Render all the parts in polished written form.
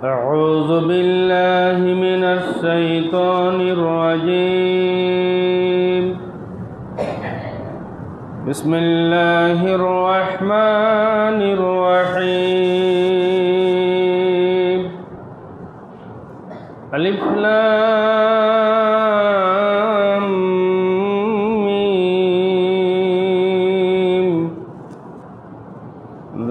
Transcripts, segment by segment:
أعوذ بالله من الشيطان الرجيم. بسم الله الرحمن الرحيم. ألف لام ميم.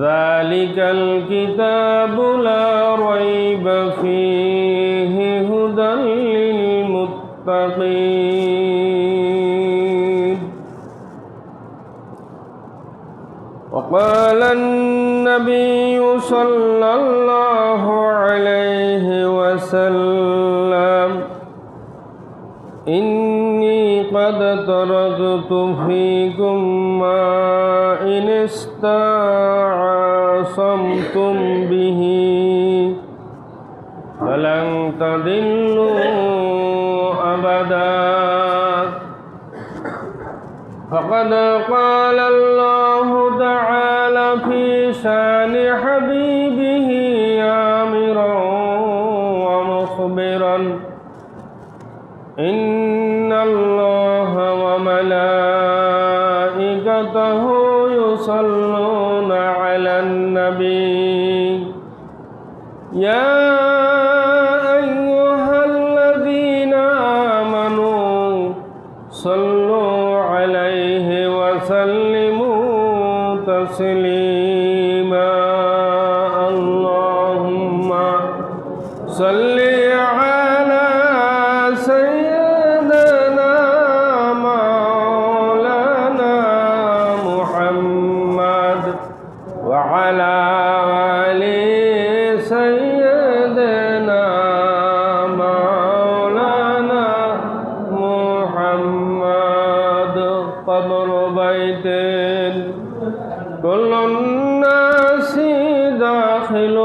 ذلك الكتاب لا ريب فيه هدى للمتقين. وقال النبي صلى الله عليه وسلم: إني قد تركت فيكم ما إن استعصمتم به فلن تضلوا أبدا. فقد قال الله تعالى في شان حبيبه آمرا ومخبرا: إن الله وملائكته يصلون على النبي يا أيها الذين آمنوا صلوا عليه وسلموا تسليما. اللهم صل على سيدنا مولانا محمد وعلى آل سيدنا مولانا محمد. قبر بيت كل الناس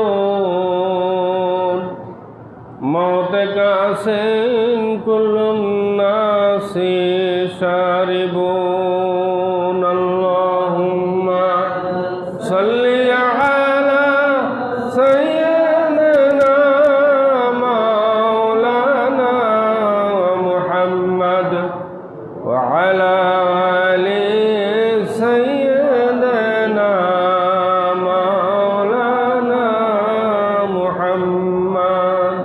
داخلون، موت كأس كل الناس شاربون. اللهم صل على سيدنا مولانا محمد وعلى آل سيدنا مولانا محمد.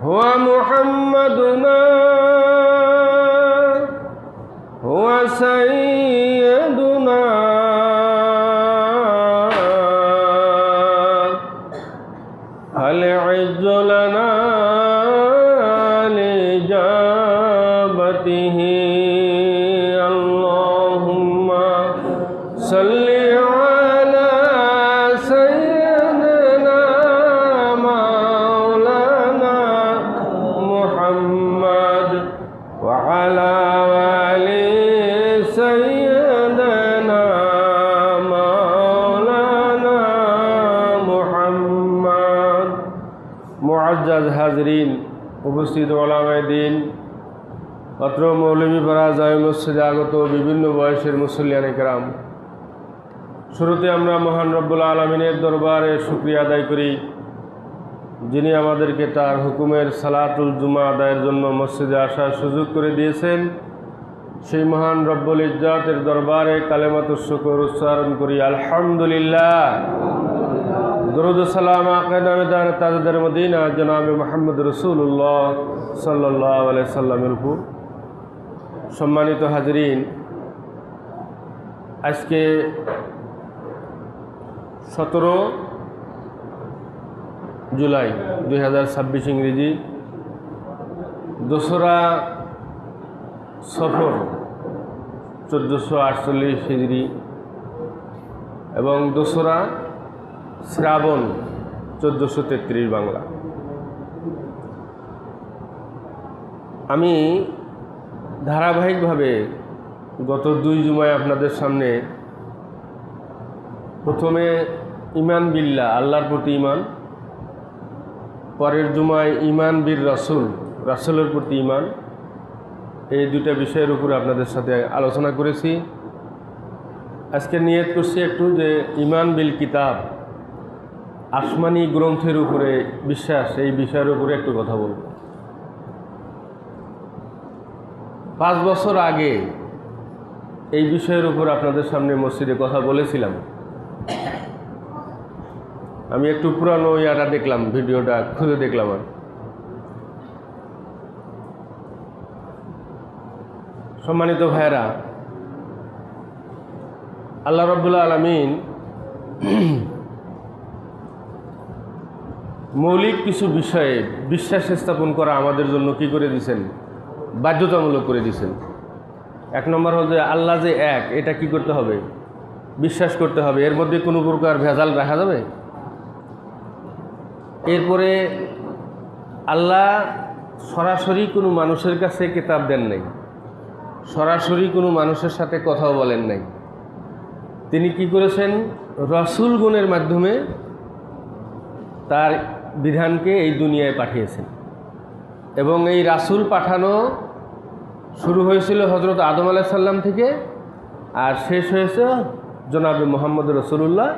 هو محمدنا هو سيدنا العز لنا لإجابته. اللهم صل على سيدنا مولانا محمد وعلى آل سيدنا مولانا محمد. মুআজ্জাজ হাজরিন, উপস্থিত ওলামায়ে দ্বীন, অত্র মৌলভীপাড়া জামে মসজিদে আগত বিভিন্ন বয়সের মুসল্লিয়ানে কেরাম, শুরুতে আমরা মহান রব্বুল আলামিনের দরবারে শুকরিয়া আদায় করি, যিনি আমাদেরকে তার হুকুমের সালাতুল জুমা আদায়ের জন্য মসজিদে আসার সুযোগ করে দিয়েছেন। সেই মহান রব্বুল ইজ্জাতের দরবারে কালেমাতুশ শুকর উচ্চারণ করি, আলহামদুলিল্লাহ। দরুদ ও সালাম আকা নামেদার তাজদার মদিনা জনাবে মুহাম্মদ রাসূলুল্লাহ সাল্লাল্লাহু আলাইহি সাল্লামের উপর। সম্মানিত হাজরিন, আজকে 17 জুলাই 2026 ইংরেজি, 2রা সফর 1448 হিজরি এবং 2রা শ্রাবণ 1433 বাংলা। আমি ধারাবাহিকভাবে গত 2 জুমায় আপনাদের সামনে প্রথমে ইমান বিল্লাহ, আল্লাহর প্রতি ইমান, পরের জুমায় ইমান বির রাসূল, রাসূলের প্রতি ইমান, এই দুটা বিষয়ের উপরে আপনাদের সাথে আলোচনা করেছি। আজকে নিয়ত করছি একটু যে ইমান বিল কিতাব, আসমানি গ্রন্থের উপরে বিশ্বাস, এই বিষয়ের উপরে একটু কথা বলব। 5 বছর আগে এই বিষয়ের উপর আপনাদের সামনে মসজিদে কথা বলেছিলাম। আমি একটু পুরানো ইয়াটা দেখলাম, ভিডিওটা খুঁজে দেখলাম। আর সম্মানিত ভাইয়েরা, আল্লাহ রাব্বুল আলামিন মৌলিক কিছু বিষয়ে বিশ্বাস স্থাপন করা আমাদের জন্য কি করে দিয়েছেন? বাধ্যতামূলক করে দিয়েছেন। 1 নম্বর হল যে আল্লাহ যে এক, এটা কি করতে হবে? বিশ্বাস করতে হবে। এর মধ্যে কোনো প্রকার ভেজাল রাখা যাবে? এরপরে আল্লাহ সরাসরি কোনো মানুষের কাছে কিতাব দেন নাই, সরাসরি কোনো মানুষের সাথে কথাও বলেন নাই। তিনি কি করেছেন? রাসূলগণের মাধ্যমে তার বিধানকে এই দুনিয়ায় পাঠিয়েছেন। এবং এই রাসূল পাঠানো শুরু হয়েছিল হযরত আদম আলাইহিস সালাম থেকে, আর শেষ হয়েছে জনাবে মুহাম্মদ রাসূলুল্লাহ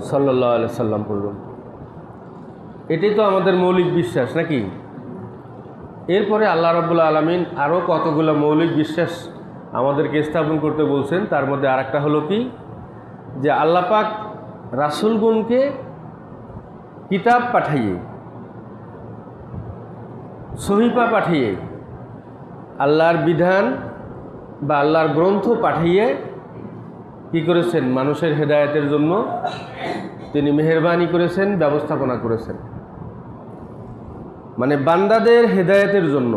সাল্লাল্লাহু আলাইহি সাল্লাম পর্যন্ত। এটাই তো আমাদের মৌলিক বিশ্বাস, নাকি? এরপরে আল্লাহ রাব্বুল আলামিন আরও কতগুলো মৌলিক বিশ্বাস আমাদেরকে স্থাপন করতে বলছেন। তার মধ্যে আরেকটা হলো কি, যে আল্লাহ পাক রাসূলগণকে কিতাব পাঠিয়ে, সহিফা পাঠিয়ে, আল্লাহর বিধান বা আল্লাহর গ্রন্থ পাঠিয়ে কি করেছেন? মানুষের হেদায়েতের জন্য তিনি মেহেরবানি করেছেন, ব্যবস্থাপনা করেছেন। মানে বান্দাদের হেদায়েতের জন্য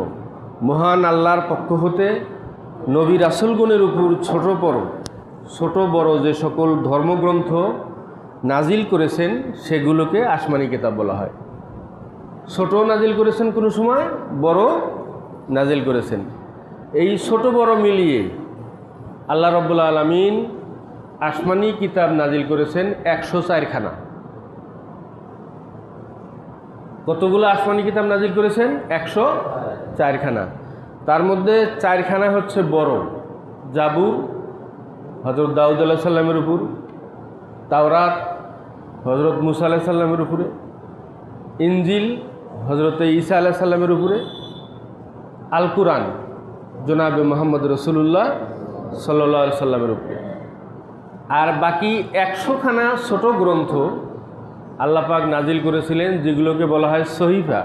মহান আল্লাহর পক্ষ হতে নবী রাসূলগণের উপর ছোট বড় যে সকল ধর্মগ্রন্থ নাজিল করেছেন সেগুলোকে আসমানি কিতাব বলা হয়। ছোট নাজিল করেছেন কোনো সময়, বড় নাজিল করেছেন। এই ছোট বড় মিলিয়ে আল্লাহ রাব্বুল আলামিন আসমানি কিতাব নাজিল করেছেন 104 খানা। কতগুলো আসমানি কিতাব নাজিল করেছেন? 104 খানা। তার মধ্যে 4 খানা হচ্ছে বড়, জাবুর হযরত দাউদ আলাইহিস সালামের উপর, তাওরাত হযরত মুসা আলাইহিস সালামের উপরে, ইনজিল হযরত ঈসা আলাইহিস সালামের উপরে, আল কুরআন জনাবে মুহাম্মদ রাসূলুল্লাহ সাল্লাল্লাহু আলাইহি সাল্লামের উপরে। আর বাকি 100 খানা ছোট গ্রন্থ আল্লাহ পাক নাজিল করেছিলেন, যেগুলোকে বলা হয় সহিফা।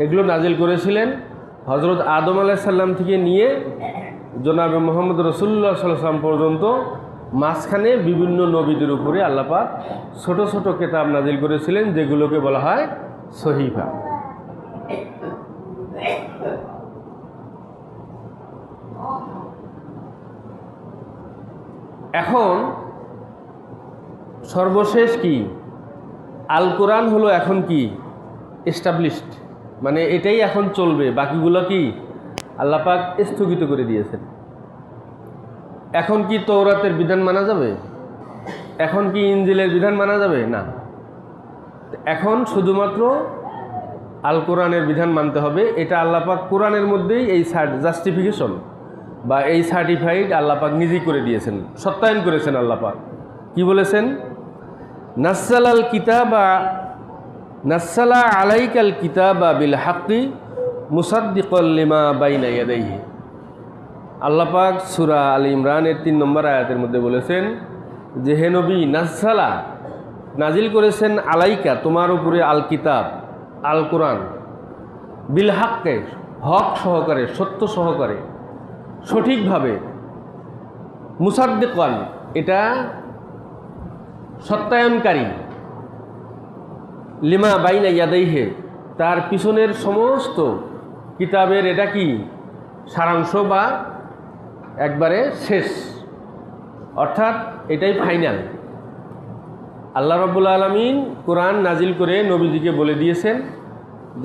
এগুলো নাজিল করেছিলেন হযরত আদম আলাইহিস সালাম থেকে নিয়ে জনাবে মুহাম্মদ রাসূলুল্লাহ সাল্লাল্লাহু আলাইহি সাল্লাম পর্যন্ত মাঝখানে বিভিন্ন নবীদের উপরে আল্লাহ পাক ছোট ছোট কিতাব নাজিল করেছিলেন, যেগুলোকে বলা হয় সহিফা। এখন সর্বশেষ কি? আল কোরআন হলো এখন কি এস্টাবলিশড, মানে এটাই এখন চলবে। বাকিগুলো কি আল্লাহ পাক স্থগিত করে দিয়েছেন। এখন কি তৌরাতের বিধান মানা যাবে? এখন কি ইনজিলের বিধান মানা যাবে? না। এখন শুধুমাত্র আল কোরআনের বিধান মানতে হবে। এটা আল্লাহ পাক কোরআনের মধ্যেই এই জাস্টিফিকেশন বা এই সার্টিফাইড আল্লাহ পাক নিজেই করে দিয়েছেন, সত্যায়ন করেছেন। আল্লাহ পাক কি বলেছেন? নাজ্জালা আলাইকাল কিতাবা বিল হাক্কি মুসাদ্দিকাল লিমা বাইনা ইয়াদাইহি। আল্লাহ পাক সূরা আল ইমরানের 3 নম্বর আয়াতের মধ্যে বলেছেন যে হে নবী, নাজ্জালা নাজিল করেছেন আলাইকা তোমার উপরে আল কিতাব আল কোরআন, বিল হাক্কে হক সহকারে, সত্য সহকারে, সঠিকভাবে, মুসাদ্দিকান এটা সত্যায়নকারী, লিমা বাইনা ইয়াদাইহি তার পিছনের সমস্ত কিতাবের এটা কি সারাংশ বা একবারে শেষ, অর্থাৎ এটাই ফাইনাল। আল্লাহ রাব্বুল আলামিন কোরআন নাজিল করে নবীজিকে বলে দিয়েছেন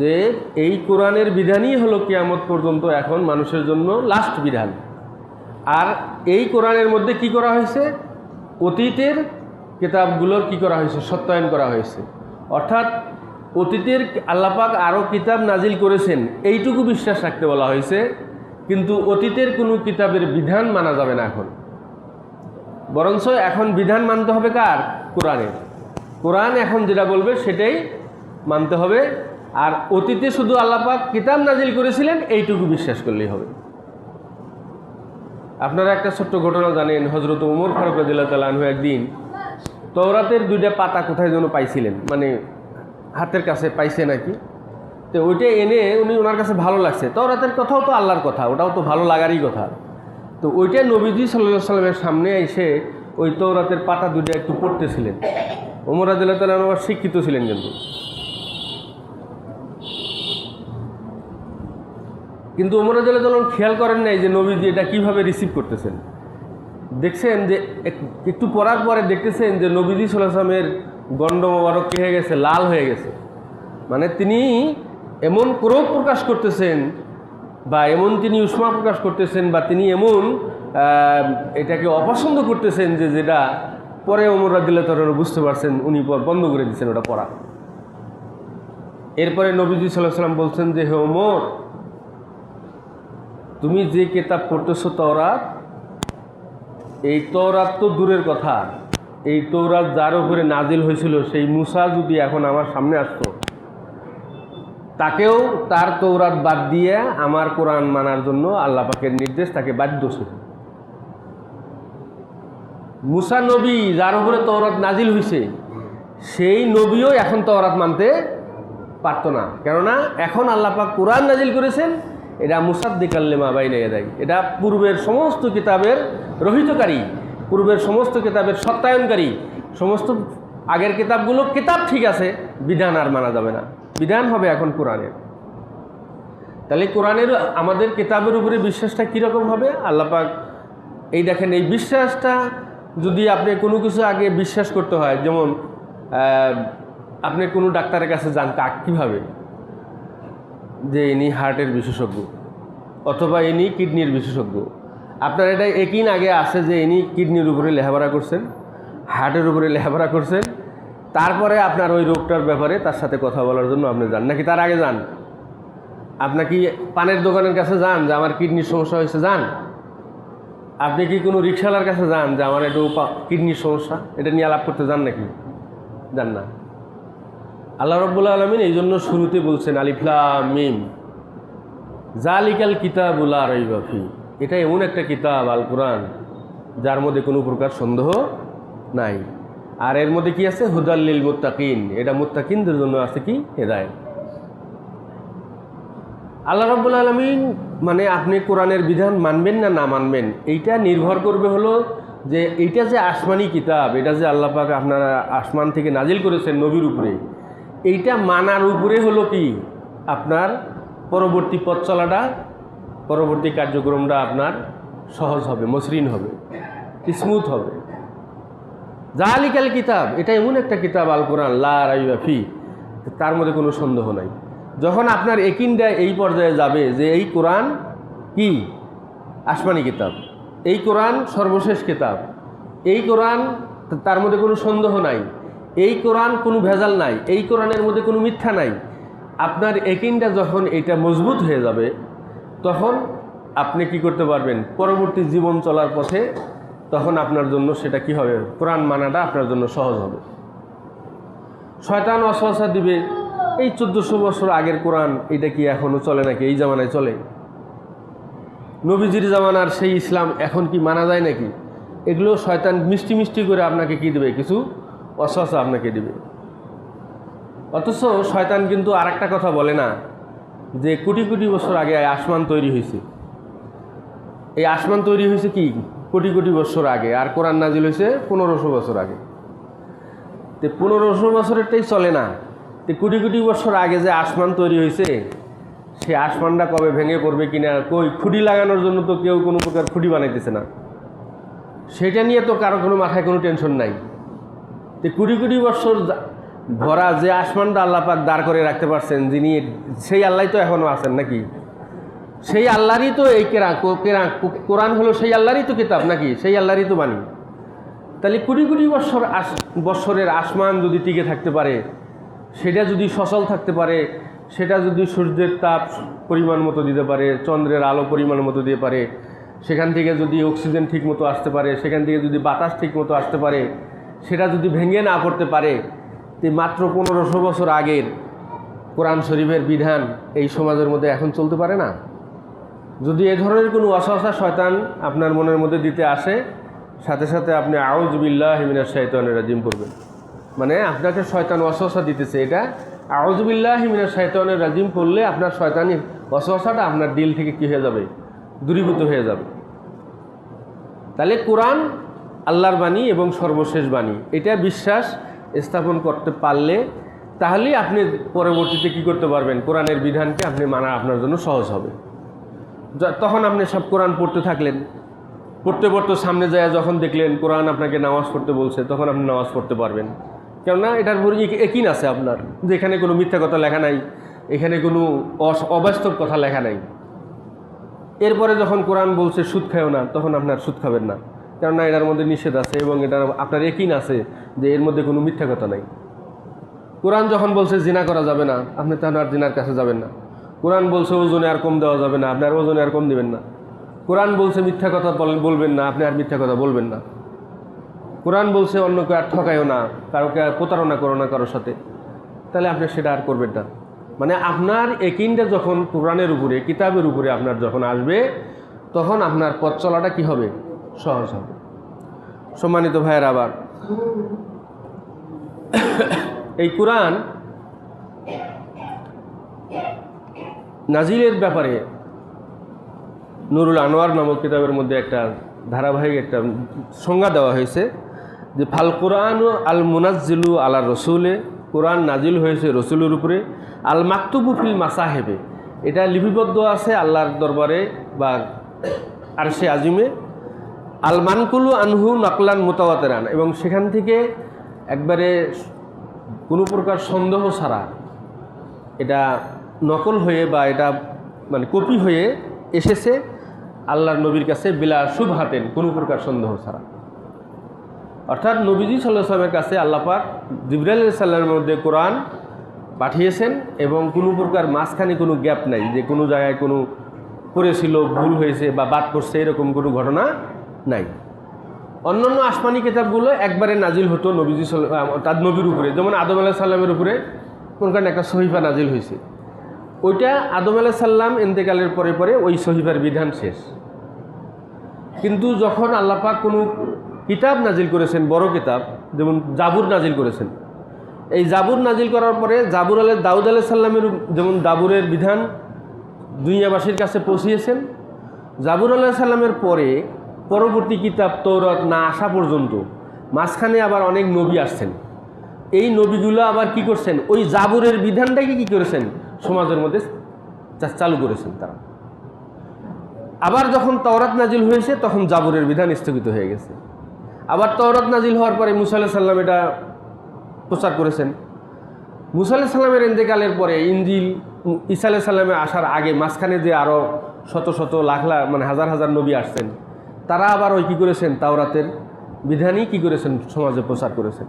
যে এই কোরআনের বিধানই হলো কিয়ামত পর্যন্ত এখন মানুষের জন্য লাস্ট বিধান। আর এই কোরআনের মধ্যে কি করা হয়েছে? অতীতের কিতাবগুলোর কি করা হয়েছে? সত্যায়ন করা হয়েছে। অর্থাৎ অতীতের আল্লাহ পাক আরও কিতাব নাজিল করেছেন এইটুকু বিশ্বাস রাখতে বলা হয়েছে, কিন্তু অতীতের কোনো কিতাবের বিধান মানা যাবে না এখন। বরঞ্চ এখন বিধান মানতে হবে কার? কোরআনের। কোরআন এখন যেটা বলবে সেটাই মানতে হবে। আর অতীতে শুধু আল্লাহ পাক কিতাব নাজিল করেছিলেন এইটুকু বিশ্বাস করলেই হবে। আপনারা একটা ছোট্ট ঘটনা জানেন, হযরত ওমর ফারুক রাদিয়াল্লাহু তাআলা আনহু একদিন তওরাতের 2টা পাতা কোথায় যেন পাইছিলেন, মানে হাতের কাছে পাইছে নাকি, তো ওইটা এনে ওনার কাছে ভালো লাগছে। তওরাতের কথাও তো আল্লাহর কথা, ওটাও তো ভালো লাগারই কথা। তো ওইটা নবীজি সাল্লাল্লাহু আলাইহি সাল্লামের সামনে এসে ওই তওরাতের পাতা 2টা একটু পড়তেছিলেন। ওমর রাদিয়াল্লাহু তাআলা আনহু শিক্ষিত ছিলেন, কিন্তু ওমর রাদিয়াল্লাহু তাআলা খেয়াল করেন নাই যে নবীজি এটা কীভাবে রিসিভ করতেছেন। দেখছেন যে একটু পড়ার পরে দেখতেছেন যে নবীজি সাল্লাল্লাহু আলাইহি ওয়াসাল্লামের গণ্ড মোবারক কী হয়ে গেছে, লাল হয়ে গেছে। মানে তিনি এমন ক্রোধ প্রকাশ করতেছেন বা এমন তিনি উষ্মা প্রকাশ করতেছেন বা তিনি এমন এটাকে অপছন্দ করতেছেন যে যেটা পরে ওমর রাদিয়াল্লাহু তাআলা বুঝতে পারছেন, উনি বন্ধ করে দিচ্ছেন ওটা পড়া। এরপরে নবীজি সাল্লাল্লাহু আলাইহি ওয়াসাল্লাম বলছেন যে, হে ওমর, তুমি যে কিতাব পড়তেছো তওরাত, এই তওরাত তো দূরের কথা, এই তওরাত যার উপরে নাজিল হয়েছিল সেই মুসা যদি এখন আমার সামনে আসতো, তাকেও তার তওরাত বাদ দিয়ে আমার কোরআন মানার জন্য আল্লাহ পাকের নির্দেশ তাকে বাধ্য ছিল। মুসা নবী যার উপরে তওরাত নাজিল হয়েছে সেই নবীও এখন তওরাত মানতে পারত না, কেননা এখন আল্লাহ পাক কোরআন নাজিল করেছেন, এটা মুসাদ্দিকাল লিমা বাইনা ইয়াদাইহি, এটা পূর্বের সমস্ত কিতাবের রহিতকারী, পূর্বের সমস্ত কিতাবের সত্যায়নকারী। সমস্ত আগের কিতাবগুলো কিতাব ঠিক আছে, বিধান আর মানা যাবে না, বিধান হবে এখন কোরআনের। তাহলে কোরআনের আমাদের কিতাবের উপরে বিশ্বাসটা কীরকম হবে? আল্লাহ পাক এই দেখেন, এই বিশ্বাসটা যদি আপনি কোনো কিছু আগে বিশ্বাস করতে হয়, যেমন আপনি কোনো ডাক্তারের কাছে যান কীভাবে, যে ইনি হার্টের বিশেষজ্ঞ অথবা ইনি কিডনির বিশেষজ্ঞ, আপনার এটা একদিন আগে আছে যে ইনি কিডনির উপরে লেখাপড়া করছেন, হার্টের উপরে লেখাপড়া করছেন, তারপরে আপনার ওই রোগটার ব্যাপারে তার সাথে কথা বলার জন্য আপনি যান, নাকি তার আগে যান? আপনি কি পানের দোকানের কাছে যান যে আমার কিডনির সমস্যা হয়েছে, যান? আপনি কি কোনো রিক্সাওয়ালার কাছে যান যে আমার একটু কিডনির সমস্যা, এটা নিয়ে আলাপ করতে যান নাকি? যান না। আল্লাহ রাব্বুল আলামিন এই জন্য শুরুতে বলছেন আলিফ লাম মিম যালিকাল কিতাবু লা রাইবা ফি, এটা এমন একটা কিতাব আল কোরআন যার মধ্যে কোনো প্রকার সন্দেহ নাই। আর এর মধ্যে কি আছে? হুদাল লিল মুত্তাকিন, এটা মুত্তাকিনদের জন্য আছে কি? হেদায়েত। আল্লাহ রাব্বুল আলামিন মানে আপনি কোরআনের বিধান মানবেন না না মানবেন, এইটা নির্ভর করবে হলো যে এইটা যে আসমানি কিতাব, এটা যে আল্লাহ পাক আপনারা আসমান থেকে নাজিল করেছেন নবীর উপরে, এইটা মানার উপরে হলো কি আপনার পরবর্তী পথ চলাটা, পরবর্তী কার্যক্রমটা আপনার সহজ হবে, মসৃণ হবে, স্মুথ হবে। যালিকাল কিতাব, এটা এমন একটা কিতাব আল কোরআন লা রাইবা ফি, তার মধ্যে কোনো সন্দেহ নাই। যখন আপনার ইয়াকিনটা এই পর্যায়ে যাবে যে এই কোরআন কি আসমানি কিতাব, এই কোরআন সর্বশেষ কিতাব, এই কোরআন তার মধ্যে কোনো সন্দেহ নাই, এই কোরআন কোনো ভেজাল নাই, এই কোরআনের মধ্যে কোনো মিথ্যা নাই, আপনার ইয়াকিনটা যখন এটা মজবুত হয়ে যাবে, তখন আপনি কি করতে পারবেন? পরবর্তী জীবন চলার পথে তখন আপনার জন্য সেটা কি হবে? কোরআন মানাটা আপনার জন্য সহজ হবে। শয়তান ওয়াসওয়াসা দিবে, এই 1400 বছর আগের কোরআন এটা কি এখনও চলে নাকি? এই জামানায় চলে? নবীজির জামানার সেই ইসলাম এখন কি মানা যায় নাকি? এগুলো শয়তান মিষ্টি মিষ্টি করে আপনাকে কি দেবে? কিছু ওয়াসওয়াসা আপনাকে দিবে। অথচ শয়তান কিন্তু আর একটা কথা বলে না যে কোটি কোটি বছর আগে আসমান তৈরি হয়েছে। এই আসমান তৈরি হয়েছে কি কোটি কোটি বছর আগে, আর কোরআন নাজিল হয়েছে 1500 বছর আগে। তো 1500 বছরেরটাই চলে না, তো কোটি কোটি বছর আগে যে আসমান তৈরি হয়েছে, সে আসমানটা কবে ভেঙে পড়বে কিনা, কই খুঁটি লাগানোর জন্য তো কেউ কোনো প্রকার খুঁটি বানাইতেছে না, সেটা নিয়ে তো কারো কোনো মাথায় কোনো টেনশন নাই। তো কোটি কোটি বছর ভরা যে আসমানটা আল্লাহ পাক দাঁড় করে রাখতে পারছেন, যিনি সেই আল্লাহ তো এখনও আছেন নাকি? সেই আল্লাহরই তো এই কোরআন হলো সেই আল্লাহরই তো কিতাব নাকি? সেই আল্লাহরই তো বাণী। তাহলে কোটি কোটি বছরের আসমান যদি টিকে থাকতে পারে, সেটা যদি সচল থাকতে পারে, সেটা যদি সূর্যের তাপ পরিমাণ মতো দিতে পারে, চন্দ্রের আলো পরিমাণ মতো দিতে পারে, সেখান থেকে যদি অক্সিজেন ঠিক মতো আসতে পারে, সেখান থেকে যদি বাতাস ঠিক মতো আসতে পারে, সেটা যদি ভেঙে না পড়তে পারে, মাত্র 1500 বছর আগের কোরআন শরীফের বিধান এই সমাজের মধ্যে এখন চলতে পারে না? যদি এ ধরনের কোনো ওয়াসওয়াসা শয়তান আপনার মনের মধ্যে দিতে আসে, সাথে সাথে আপনি আউযু বিল্লাহি মিনাশ শাইতানির রাজিম পড়বেন। মানে আপনাকে শয়তান ওয়াসওয়াসা দিতেছে, এটা আউযু বিল্লাহি মিনাশ শাইতানির রাজিম পড়লে আপনার শয়তানির ওয়াসওয়াসাটা আপনার দিল থেকে কী হয়ে যাবে? দূরীভূত হয়ে যাবে। তাহলে কোরআন আল্লাহর বাণী এবং সর্বশেষ বাণী, এটা বিশ্বাস স্থাপন করতে পারলে তাহলেই আপনি পরবর্তীতে কি করতে পারবেন? কোরআনের বিধানকে আপনি মানা আপনার জন্য সহজ হবে। তখন আপনি সব কোরআন পড়তে থাকলেন, পড়তে পড়তে সামনে যায় যখন দেখলেন কোরআন আপনাকে নামাজ পড়তে বলছে, তখন আপনি নামাজ পড়তে পারবেন। কেননা এটার উপর ইয়াকিন আছে আপনার যে এখানে কোনো মিথ্যা কথা লেখা নাই, এখানে কোনো অবাস্তব কথা লেখা নাই। এরপরে যখন কোরআন বলছে সুদ খায়ও না, তখন আপনার সুদ খাবেন না, কেননা এটার মধ্যে নিষেধ আছে এবং এটার আপনার ইয়াকিন আছে যে এর মধ্যে কোনো মিথ্যা কথা নাই। কোরআন যখন বলছে জিনা করা যাবে না, আপনি তখন আর জিনার কাছে যাবেন না। কোরআন বলছে ওজনে আর কম দেওয়া যাবে না, আপনি আর ওজনে আর কম দেবেন না। কোরআন বলছে মিথ্যা কথা বলবেন না, আপনি আর মিথ্যা কথা বলবেন না। কোরআন বলছে অন্যকে আর ঠকায়ও না, কারোকে আর প্রতারণা করো না কারোর সাথে, তাহলে আপনি সেটা আর করবেন না। মানে আপনার ইয়াকিনটা যখন কোরআনের উপরে, কিতাবের উপরে আপনার যখন আসবে, তখন আপনার পথ চলাটা কী হবে? সহজ হবে। সম্মানিত ভাইয়ের, আবার এই কোরআন নাজিলের ব্যাপারে নুরুল আনোয়ার নামক কিতাবের মধ্যে একটা ধারাবাহিক একটা সংজ্ঞা দেওয়া হয়েছে যে ফাল কোরআন আল মুনাজ্জিলু আলা রসুলে, কোরআন নাজিল হয়েছে রসুলের উপরে। আল মাকতুবু ফিল মাসাহেবে, এটা লিপিবদ্ধ আছে আল্লাহর দরবারে বা আরশে আজিমে। আল মানকুলু আনহু নকলান মুতাওয়াতিরান, এবং সেখান থেকে একবারে কোনো প্রকার সন্দেহ ছাড়া এটা নকল হয়ে বা এটা মানে কপি হয়ে এসেছে আল্লাহর নবীর কাছে বিলা শুবহাতেন, কোনো প্রকার সন্দেহ ছাড়া। অর্থাৎ নবীজি সাল্লাল্লাহু আলাইহি ওয়াসাল্লামের কাছে আল্লাহ পাক জিবরাইল আলাইহিস সালামের মধ্যে কোরআন পাঠিয়েছেন এবং কোনো প্রকার মাঝখানে কোনো গ্যাপ নাই যে কোনো জায়গায় কোনো করেছিল, ভুল হয়েছে বা বাদ পড়ছে, এরকম কোনো ঘটনা নাই। অন্যান্য আসমানি কিতাবগুলো একবারে নাজিল হতো নবীজি তার নবীর উপরে, যেমন আদম আলাইহিস সালামের উপরে কোন কারণে একটা সহিফা নাজিল হয়েছে, ওইটা আদম আলাইহিস সালাম ইন্তেকালের পরে পরে ওই সহিফার বিধান শেষ। কিন্তু যখন আল্লাহ পাক কোনো কিতাব নাজিল করেছেন, বড় কিতাব, যেমন জাবুর নাজিল করেছেন, এই জাবুর নাজিল করার পরে দাউদ আলাইহিস সালামের যেমন জাবুরের বিধান দুনিয়াবাসীর কাছে পৌঁছিয়েছেন, জাবুর আলাইহিস সালামের পরে পরবর্তী কিতাব তৌরাত না আসা পর্যন্ত মাঝখানে আবার অনেক নবী আসছেন। এই নবীগুলো আবার কি করছেন? ওই জাবুরের বিধানটাকে কি করেছেন? সমাজের মধ্যে চালু করেছেন তারা। আবার যখন তওরাত নাজিল হয়েছে তখন জাবুরের বিধান স্থগিত হয়ে গেছে। আবার তওরাত নাজিল হওয়ার পরে মুসা আলাইহিস সালাম এটা প্রচার করেছেন। মুসা আলাইহিস সালামের ইন্তেকালের পরে ইনজিল ঈসা আলাইহিস সালামের আসার আগে মাঝখানে যে আরও শত শত লাখ লাখ মানে হাজার হাজার নবী আসছেন, তারা আবার ওই কী করেছেন? তাওরাতের বিধানই কী করেছেন? সমাজে প্রচার করেছেন।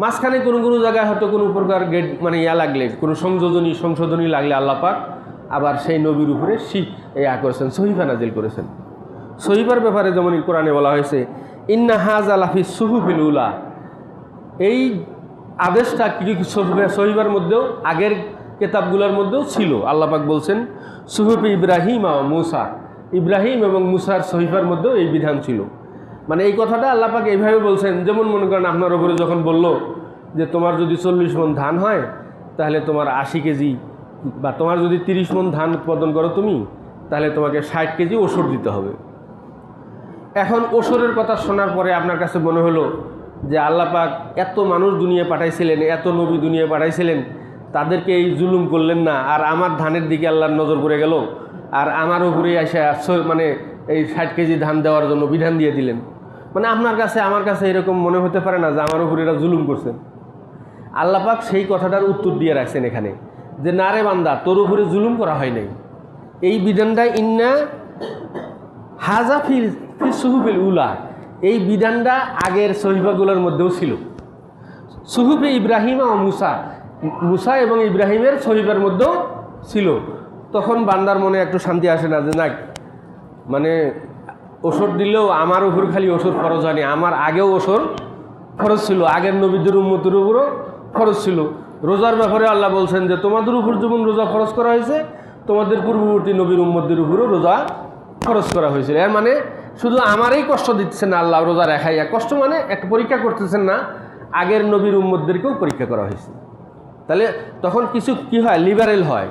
মাঝখানে কোনো কোনো জায়গায় হয়তো কোনো প্রকার মানে লাগলে, কোনো সংশোধনী লাগলে আল্লাহ পাক আবার সেই নবীর উপরে করেছেন, সহিফা নাজিল করেছেন। সহিফার ব্যাপারে যেমন কোরআনে বলা হয়েছে ইন্না হাযা লাফি সুহুফিল উলা, এই আদেশটা সহিফার মধ্যেও আগের কিতাবগুলোর মধ্যেও ছিল। আল্লাহ পাক বলছেন সুহুফি ইব্রাহিম ও মুসা, ইব্রাহিম এবং মুসার সহিফার মধ্যেও এই বিধান ছিল। মানে এই কথাটা আল্লাহ পাক এইভাবে বলছেন, যেমন মনে করেন আপনার উপরে যখন বলল যে তোমার যদি 40 মণ ধান হয় তাহলে তোমার 80 কেজি, বা তোমার যদি 30 মণ ধান উৎপাদন করো তুমি, তাহলে তোমাকে 60 কেজি ওষুধ দিতে হবে। এখন ওষুধের কথা শোনার পরে আপনার কাছে মনে হলো যে আল্লাহ পাক এত মানুষ দুনিয়া পাঠাইছিলেন, এত নবী দুনিয়া পাঠাইছিলেন, তাদেরকে এই জুলুম করলেন না, আর আমার ধানের দিকে আল্লাহর নজর পড়ে গেল, আর আমার উপরে এসে মানে এই 60 কেজি ধান দেওয়ার জন্য বিধান দিয়ে দিলেন। মানে আপনার কাছে আমার কাছে এরকম মনে হতে পারে না যে আমার উপরে এরা জুলুম করছেন? আল্লাহ পাক সেই কথাটার উত্তর দিয়ে রাখছেন এখানে যে না রে বান্দা, তোর উপরে জুলুম করা হয় নাই। এই বিধানটা ইন্না হাযা ফি সুহুফিল উলা, এই বিধানটা আগের সহিফাগুলোর মধ্যেও ছিল। সুহুফে ইব্রাহিম ও মুসা এবং ইব্রাহিমের সহিফার মধ্যেও ছিল। তখন বান্দার মনে একটু শান্তি আসে না যে না, মানে ওষুধ দিলেও আমার উপর খালি ওষুধ ফরজ হয়নি, আমার আগেও ওষুধ ফরজ ছিল, আগের নবীদের উম্মতের উপরও ফরজ ছিল। রোজার ব্যাপারে আল্লাহ বলছেন যে তোমাদের উপর যেমন রোজা ফরজ করা হয়েছে, তোমাদের পূর্ববর্তী নবীর উম্মতদের উপরও রোজা খরচ করা হয়েছিল। এর মানে শুধু আমারই কষ্ট দিচ্ছেন না আল্লাহ রোজা রেখাইয়া, কষ্ট মানে একটা পরীক্ষা করতেছেন না, আগের নবীর উম্মতদেরকেও পরীক্ষা করা হয়েছে। তাহলে তখন কিছু কি হয়, লিবারেল হয়,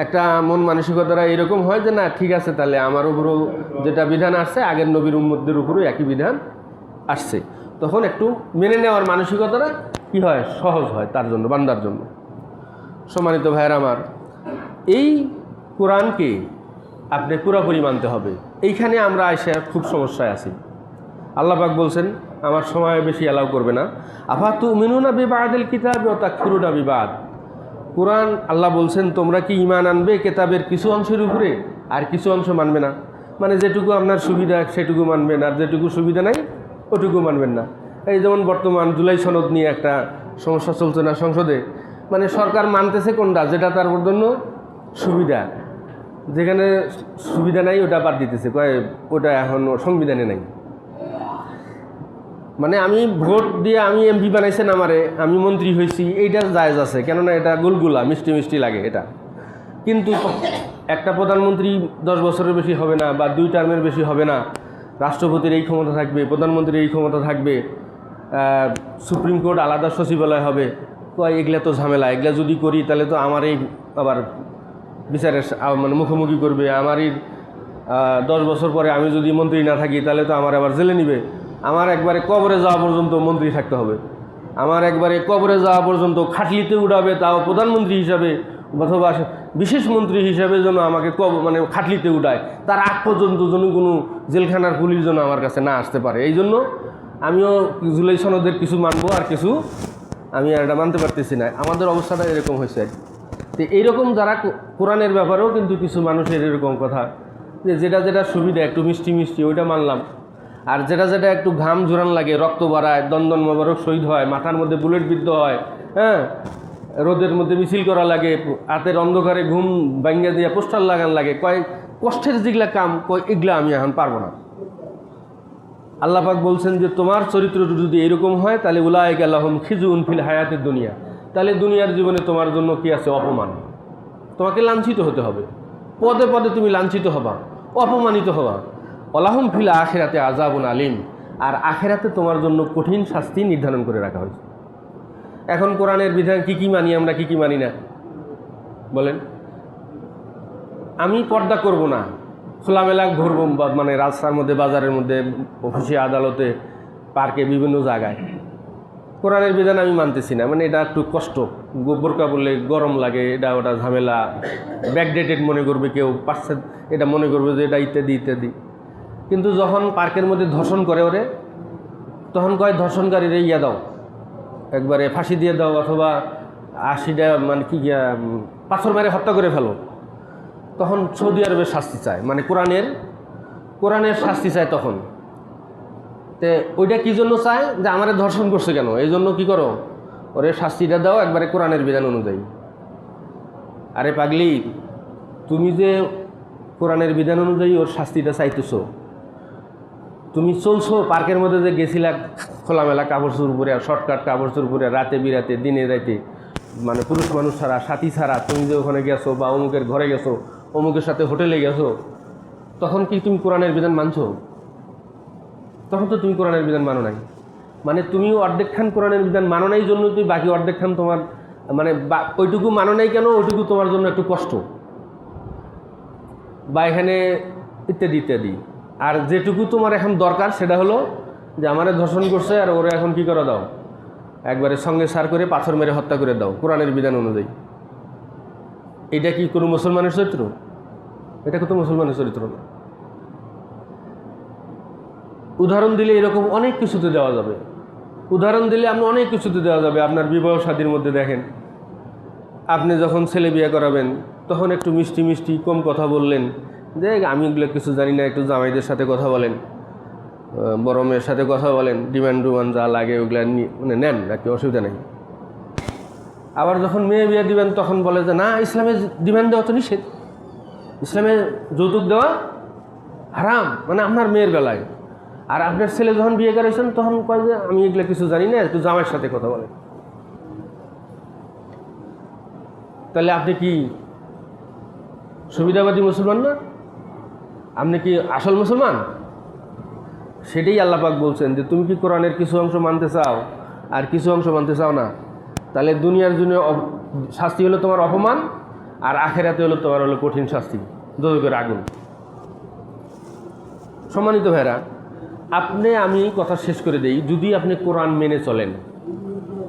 একটা মন মানসিকতারা এরকম হয় যে না ঠিক আছে, তাহলে আমার উপরও যেটা বিধান আসছে আগের নবীর উম্মতদের উপরও একই বিধান আসছে, তখন একটু মেনে নেওয়ার মানসিকতাটা কি হয়, সহজ হয় তার জন্য, বান্দার জন্য। সম্মানিত ভাইয়ের আমার, এই কোরআনকে আপনি পুরোপুরি মানতে হবে। এইখানে আমরা এসে খুব সমস্যায় আছি। আল্লাহ পাক বলছেন, আমার সময় বেশি অ্যালাউ করবে না, আফাতুমিনুনা বিবাদিল কিতাব ওয়া তাকফুরুনা বিবাদ। কোরআন আল্লাহ বলছেন তোমরা কি ঈমান আনবে কিতাবের কিছু অংশের উপরে আর কিছু অংশ মানবে না, মানে যেটুকু আপনার সুবিধা সেটুকু মানবেন আর যেটুকু সুবিধা নাই ওটুকু মানবেন না। এই যেমন বর্তমান জুলাই সনদ নিয়ে একটা সমস্যা চলছে না সংসদে, মানে সরকার মানতেছে কোনটা যেটা তার জন্য সুবিধা, যেখানে সুবিধা নাই ওটা বাদ দিতেছে, কয় ওটা এখন সংবিধানে নাই। মানে আমি ভোট দিয়ে আমি এমপি বানাইছেন আমারে, আমি মন্ত্রী হয়েছি, এইটা জায়েজ আছে, কেননা এটা গুলগুলা মিষ্টি মিষ্টি লাগে এটা। কিন্তু একটা প্রধানমন্ত্রী 10 বছরের বেশি হবে না বা 2 টার্মের বেশি হবে না, রাষ্ট্রপতির এই ক্ষমতা থাকবে, প্রধানমন্ত্রীর এই ক্ষমতা থাকবে, সুপ্রিম কোর্ট আলাদা সচিবালয় হবে, কয় এগুলা তো ঝামেলা, এগুলা যদি করি তাহলে তো আমার এই আবার বিচারের মানে মুখোমুখি করবে, আমারই 10 বছর পরে আমি যদি মন্ত্রী না থাকি তাহলে তো আমার আবার জেলে নিবে, আমার একবারে কবরে যাওয়া পর্যন্ত মন্ত্রী থাকতে হবে, আমার একবারে কবরে যাওয়া পর্যন্ত খাটলিতে উঠাবে, তাও প্রধানমন্ত্রী হিসাবে অথবা বিশেষ মন্ত্রী হিসাবে যেন আমাকে মানে খাটলিতে উঠায়, তার আগ পর্যন্ত যেন কোনো জেলখানার পুলিশ যেন আমার কাছে না আসতে পারে। এই জন্য আমিও জুলাই সনদের কিছু মানবো আর কিছু আমি আর এটা মানতে পারতেছি না। আমাদের অবস্থাটা এরকম হয়েছে। তো এইরকম যারা কোরআনের ব্যাপারেও কিন্তু কিছু মানুষের এরকম কথা যে যেটা যেটা সুবিধা একটু মিষ্টি মিষ্টি ওইটা মানলাম, আর যেটা যেটা একটু ঘাম জোরান লাগে, রক্ত বাড়ায়, দন্দন মোবারক শহীদ হয়, মাথার মধ্যে বুলেট বিদ্ধ হয়, হ্যাঁ, রোদের মধ্যে মিছিল করা লাগে, রাতের অন্ধকারে ঘুম ভাঙ্গা দিয়া পোস্টার লাগান লাগে, কয় কষ্টের যেগুলা কাম, কয় এগুলা আমি এখন পারবো না। আল্লাহ পাক বলছেন যে তোমার চরিত্র যদি এরকম হয় তাহলে উলাইকা লাহুম খিজুন ফিল হায়াতের দুনিয়া, তাহলে দুনিয়ার জীবনে তোমার জন্য কি আছে, অপমান, তোমাকে লাঞ্ছিত হতে হবে, পদে পদে তুমি লাঞ্ছিত হবা, অপমানিত হবা। ওয়ালাহুম ফিল আখিরাতে আযাবুন আলিম, আর আখিরাতে তোমার জন্য কঠিন শাস্তি নির্ধারণ করে রাখা হয়েছে। এখন কোরআনের বিধান কি কি মানি আমরা, কি কি মানি না বলেন? আমি পর্দা করব না, খোলামেলা ঘুরবো, মানে রাস্তার মধ্যে, বাজারের মধ্যে, অফিসে, আদালতে, পার্কে, বিভিন্ন জায়গায়, কোরআনের বিধান আমি মানতেছি না, মানে এটা একটু কষ্ট, বোরকা বললে গরম লাগে, এটা ওটা ঝামেলা, ব্যাকডেটেড মনে করবে কেউ, পাশে এটা মনে করবে যে এটা ইত্যাদি ইত্যাদি। কিন্তু যখন পার্কের মধ্যে ধর্ষণ করে ওরে, তখন কয় ধর্ষণকারীরে ইয়া দাও, একবারে ফাঁসি দিয়ে দাও, অথবা 80টা মানে কি পাথর মেরে হত্যা করে ফেলো। তখন সৌদি আরবের শাস্তি চায়, মানে কোরআনের শাস্তি চায় তখন। তে ওইটা কী জন্য চায়, যে আমারে ধর্ষণ করছে কেন, এই জন্য কী করো, ওরে শাস্তিটা দাও একবারে কোরআনের বিধান অনুযায়ী। আরে পাগলি, তুমি যে কোরআনের বিধান অনুযায়ী ওর শাস্তিটা চাইতেছো, তুমি চলছো পার্কের মধ্যে যে গেছিলা খোলামেলা কাপড় চোর পরে, শর্টকাট কাপড় চোর পরে, রাতে বিরাতে, দিনে রাতে, মানে পুরুষ মানুষ ছাড়া, সাথী ছাড়া, তুমি যে ওখানে গেছো বা অমুকের ঘরে গেছো, অমুকের সাথে হোটেলে গেছো, তখন কি তুমি কোরআনের বিধান মানছো? তখন তো তুমি কোরআনের বিধান মানো নাই, মানে তুমি অর্ধেকখান কোরআনের বিধান মানো নাই জন্য তুই বাকি অর্ধেকখান তোমার, মানে ওইটুকু মানো নাই কেন, ওইটুকু তোমার জন্য একটু কষ্ট, বা এখানে ইত্যাদি ইত্যাদি। আর যেটুকু তোমার এখন দরকার সেটা হলো যে আমারে ধর্ষণ করছে আর ওরে এখন কি করে দাও, একবারে সঙ্গে সার করে পাথর মেরে হত্যা করে দাও কোরআনের বিধান অনুযায়ী। এটা কি কোনো মুসলমানের চরিত্র? এটা কত মুসলমানের চরিত্র না। উদাহরণ দিলে এরকম অনেক কিছুতে দেওয়া যাবে, উদাহরণ দিলে আপনি অনেক কিছুতে দেওয়া যাবে। আপনার বিবাহ শাদীর মধ্যে দেখেন, আপনি যখন ছেলে বিয়ে করাবেন তখন একটু মিষ্টি মিষ্টি কম কথা বললেন, যে আমি এগুলো কিছু জানি না, একটু জামাইদের সাথে কথা বলেন, বড় মেয়ের সাথে কথা বলেন, ডিমান্ড ডুমান্ড যা লাগে ওগুলো মানে নেন, নাকি অসুবিধা নেই। আবার যখন মেয়ে বিয়ে দিবেন তখন বলে যে না, ইসলামে ডিমান্ড দেওয়া তো নিষেধ, ইসলামে যৌতুক দেওয়া হারাম, মানে আপনার মেয়ের বেলায়। আর আপনার ছেলে যখন বিয়ে করেছেন তখন কয় যে আমি এগুলো কিছু জানি না, একটু জামাইয়ের সাথে কথা বলেন। তাহলে আপনি কি সুবিধাবাদী মুসলমান না? আপনি কি আসল মুসলমান? সেটাই আল্লাহ পাক বলছেন যে তুমি কি কোরআনের কিছু অংশ মানতে চাও আর কিছু অংশ মানতে চাও না? তাহলে দুনিয়ার জন্য শাস্তি হলো তোমার অপমান, আর আখেরাতে হলো তোমার হলো কঠিন শাস্তি, দোজখের আগুন। সম্মানিত ভাইরা, আমি কথা শেষ করে দেই। যদি আপনি কোরআন মেনে চলেন,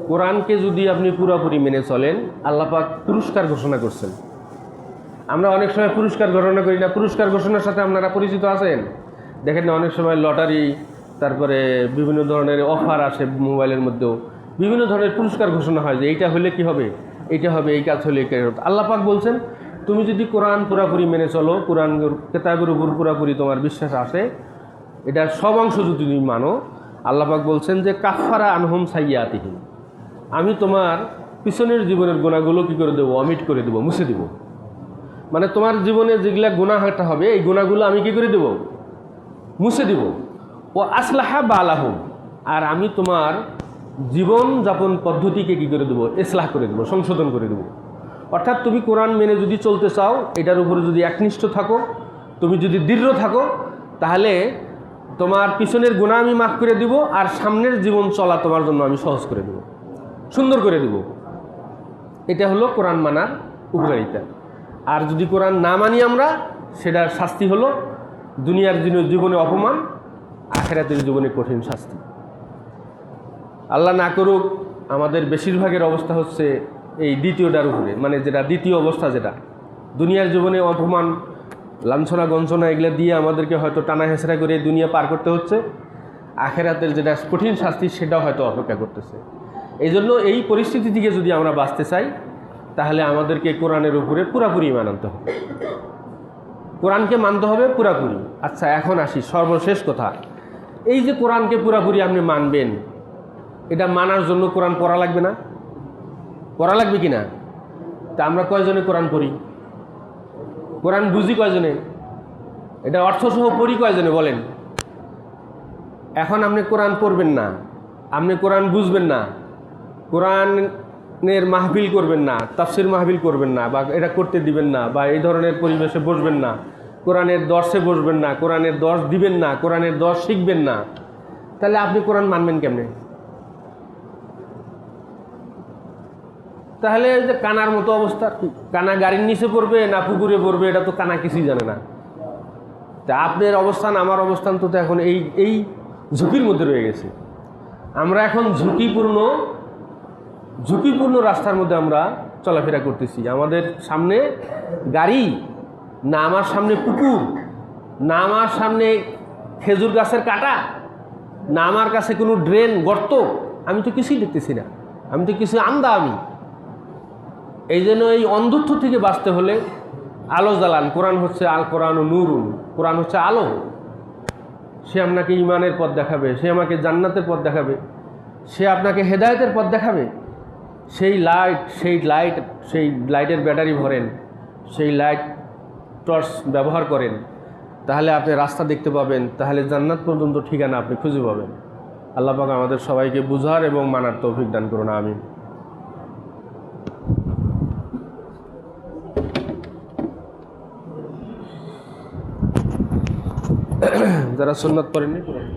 কোরআনকে যদি আপনি পুরোপুরি মেনে চলেন, আল্লাহ পাক পুরস্কার ঘোষণা করছেন। আমরা অনেক সময় পুরস্কার ঘোষণা করি না। পুরস্কার ঘোষণার সাথে আপনারা পরিচিত আছেন? দেখেন না, অনেক সময় লটারি, তারপরে বিভিন্ন ধরনের অফার আসে, মোবাইলের মধ্যেও বিভিন্ন ধরনের পুরস্কার ঘোষণা হয় যে এইটা হলে কি হবে, এইটা হবে, এই কাজ হলে এই কাজ হবে। আল্লাহ পাক বলছেন তুমি যদি কোরআন পুরাপুরি মেনে চলো, কোরআন কিতাবের উপর পুরাপুরি তোমার বিশ্বাস আসে, এটার সব অংশ যদি তুমি মানো, আল্লাহ পাক বলছেন যে কাফারা আনহুম সাইয়্যাতিহিম, আমি তোমার পিছনের জীবনের গুনাহগুলো কী করে দেবো, অমিট করে দেবো, মুছে দেবো। মানে তোমার জীবনে যেগুলা গুনাহটা হবে এই গুনাহগুলো আমি কী করে দেবো, মুছে দেব। ও আসলাহা বালাহুম, আর আমি তোমার জীবন যাপন পদ্ধতিকে কী করে দেবো, ইসলাহ করে দেবো, সংশোধন করে দেবো। অর্থাৎ তুমি কোরআন মেনে যদি চলতে চাও, এটার উপরে যদি একনিষ্ঠ থাকো, তুমি যদি দৃঢ় থাকো, তাহলে তোমার পিছনের গুনাহ আমি মাফ করে দিব, আর সামনের জীবন চলা তোমার জন্য আমি সহজ করে দেব, সুন্দর করে দেব। এটা হলো কোরআন মানার উপকারিতা। আর যদি কোরআন না মানি আমরা, সেটার শাস্তি হলো দুনিয়ার জীবনে অপমান, আখিরাতের জীবনে কঠিন শাস্তি। আল্লাহ না করুক আমাদের বেশিরভাগের অবস্থা হচ্ছে এই দ্বিতীয়টার উপরে, মানে যেটা দ্বিতীয় অবস্থা, যেটা দুনিয়ার জীবনে অপমান, লাঞ্ছনা গঞ্ছনা এগুলো দিয়ে আমাদেরকে হয়তো টানা হেঁচড়া করে দুনিয়া পার করতে হচ্ছে, আখিরাতের যেটা কঠিন শাস্তি সেটাও হয়তো অপেক্ষা করতেছে। এই জন্য এই পরিস্থিতি থেকে যদি আমরা বাঁচতে চাই, তাহলে আমাদেরকে কোরআনের উপরে পুরাপুরি ঈমান আনতে হবে, কোরআনকে মানতে হবে পুরাপুরি। আচ্ছা, এখন আসি সর্বশেষ কথা। এই যে কোরআনকে পুরাপুরি আপনি মানবেন, এটা মানার জন্য কোরআন পড়া লাগবে না? পড়া লাগবে কি না? তা আমরা কয়জনে কোরআন পড়ি? কোরআন বুঝি কয়জনে? এটা অর্থসহ পড়ি কয়জনে বলেন? এখন আপনি কোরআন পড়বেন না, আপনি কোরআন বুঝবেন না, কোরআনের মাহফিল করবেন না, তাফসির মাহফিল করবেন না, বা এটা করতে দিবেন না, বা এই ধরনের পরিবেশে বসবেন না, কোরআনের দর্শে বসবেন না, কোরআনের দর্শ দিবেন না, কোরআনের দর্শ শিখবেন না, তাহলে আপনি কোরআন মানবেন কেমনে? তাহলে যে কানার মতো অবস্থা, কানা গাড়ির নিচে পড়বে না পুকুরে পড়বে, এটা তো কানা কিছুই জানে না। তা আপনার অবস্থান আমার অবস্থান তো এখন এই ঝুঁকির মধ্যে রয়ে গেছে। আমরা এখন ঝুঁকিপূর্ণ রাস্তার মধ্যে আমরা চলাফেরা করতেছি। আমাদের সামনে গাড়ি না, আমার সামনে পুকুর না, আমার সামনে খেজুর গাছের কাঁটা না, আমার কাছে কোনো ড্রেন, গর্ত, আমি তো কিছুই দেখতেছি না, আমি তো কিছু আন্দা। এই জন্য এই অন্ধত্ব থেকে বাঁচতে হলে আলো জ্বালান। কোরআন হচ্ছে আল কোরআন ও নূরুন, কোরআন হচ্ছে আলো। সে আপনাকে ইমানের পথ দেখাবে, সে আমাকে জান্নাতের পথ দেখাবে, সে আপনাকে হেদায়েতের পথ দেখাবে। সেই লাইটের ব্যাটারি ভরেন, সেই লাইট টর্চ ব্যবহার করেন, তাহলে আপনি রাস্তা দেখতে পাবেন, তাহলে জান্নাত পর্যন্ত ঠিকানা আপনি খুঁজে পাবেন। আল্লাহ পাক আমাদের সবাইকে বুঝার এবং মানার তৌফিক দান করুন, আমিন। যারা সুন্নাত পড়েননি পড়েন।